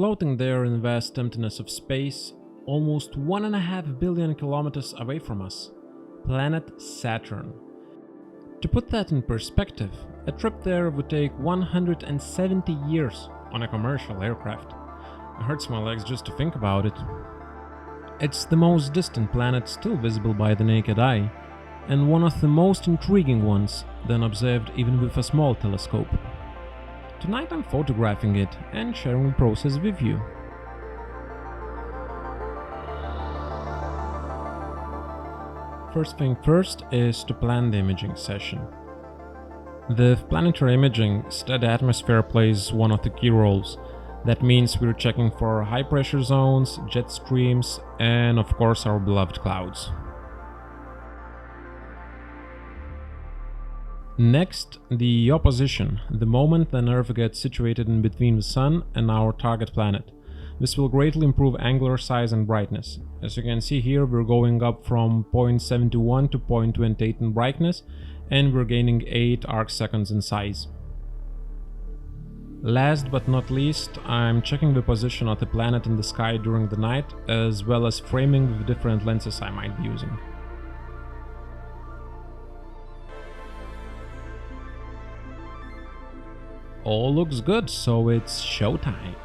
floating there in the vast emptiness of space, almost 1.5 billion kilometers away from us, planet Saturn. To put that in perspective, a trip there would take 170 years on a commercial aircraft. It hurts my legs just to think about it. It's the most distant planet still visible by the naked eye, and one of the most intriguing ones then observed even with a small telescope. Tonight I'm photographing it and sharing the process with you. First thing first is to plan the imaging session. With planetary imaging, steady atmosphere plays one of the key roles. That means we're checking for high pressure zones, jet streams, and of course our beloved clouds. Next, the opposition, the moment the Earth gets situated in between the Sun and our target planet. This will greatly improve angular size and brightness. As you can see here, we're going up from 0.71 to 0.28 in brightness, and we're gaining 8 arcseconds in size. Last but not least, I'm checking the position of the planet in the sky during the night, as well as framing with different lenses I might be using. All looks good, so it's showtime.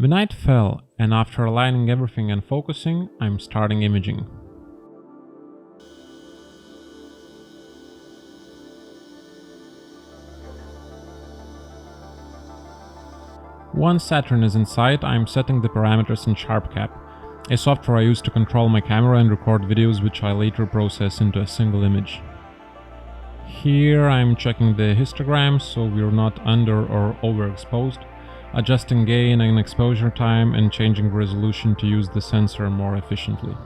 The night fell, and after aligning everything and focusing, I'm starting imaging. Once Saturn is in sight, I'm setting the parameters in SharpCap, a software I use to control my camera and record videos which I later process into a single image. Here I'm checking the histogram so we're not under or overexposed, adjusting gain and exposure time and changing resolution to use the sensor more efficiently.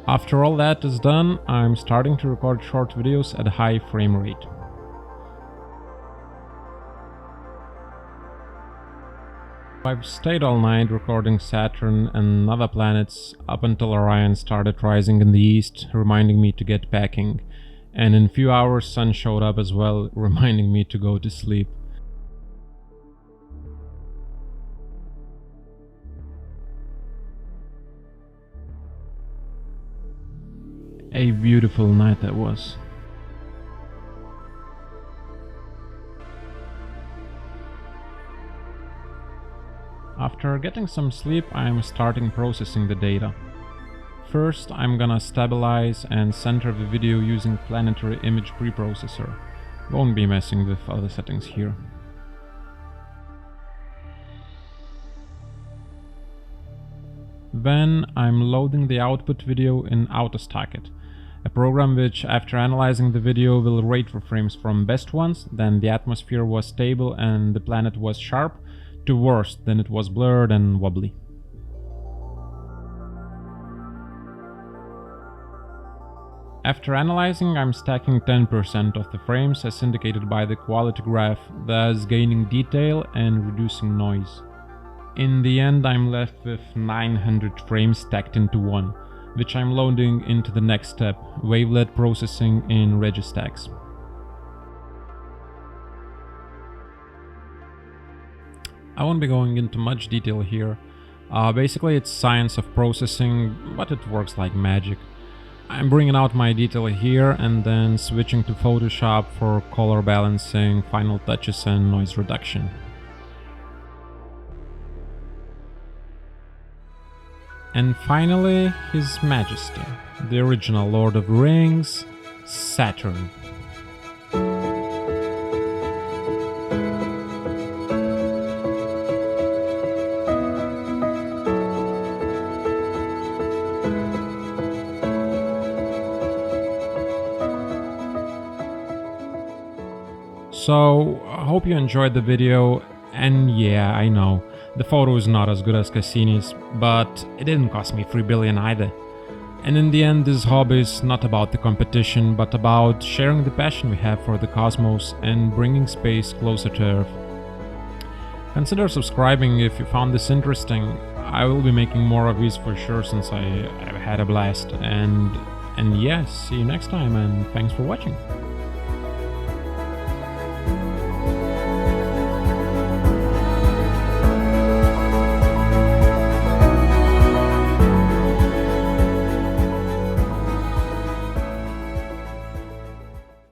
After all that is done, I'm starting to record short videos at a high frame rate. I've stayed all night recording Saturn and other planets up until Orion started rising in the east, reminding me to get packing. And in a few hours sun showed up as well, reminding me to go to sleep. A beautiful night that was. After getting some sleep, I'm starting processing the data. First, I'm gonna stabilize and center the video using planetary image preprocessor. Won't be messing with other settings here. Then I'm loading the output video in AutoStack, a program which, after analyzing the video, will rate the frames from best ones, then the atmosphere was stable and the planet was sharp, to worse, then it was blurred and wobbly. After analyzing, I'm stacking 10% of the frames as indicated by the quality graph, thus gaining detail and reducing noise. In the end, I'm left with 900 frames stacked into one, which I'm loading into the next step, wavelet processing in Registacks. I won't be going into much detail here. Basically, it's science of processing, but it works like magic. I'm bringing out my detail here and then switching to Photoshop for color balancing, final touches and noise reduction. And finally, His Majesty, the original Lord of the Rings, Saturn. So, I hope you enjoyed the video, and yeah, I know, the photo is not as good as Cassini's, but it didn't cost me 3 billion either. And in the end, this hobby is not about the competition, but about sharing the passion we have for the cosmos and bringing space closer to Earth. Consider subscribing if you found this interesting. I will be making more of these for sure, since I've had a blast. And yeah, see you next time, and thanks for watching.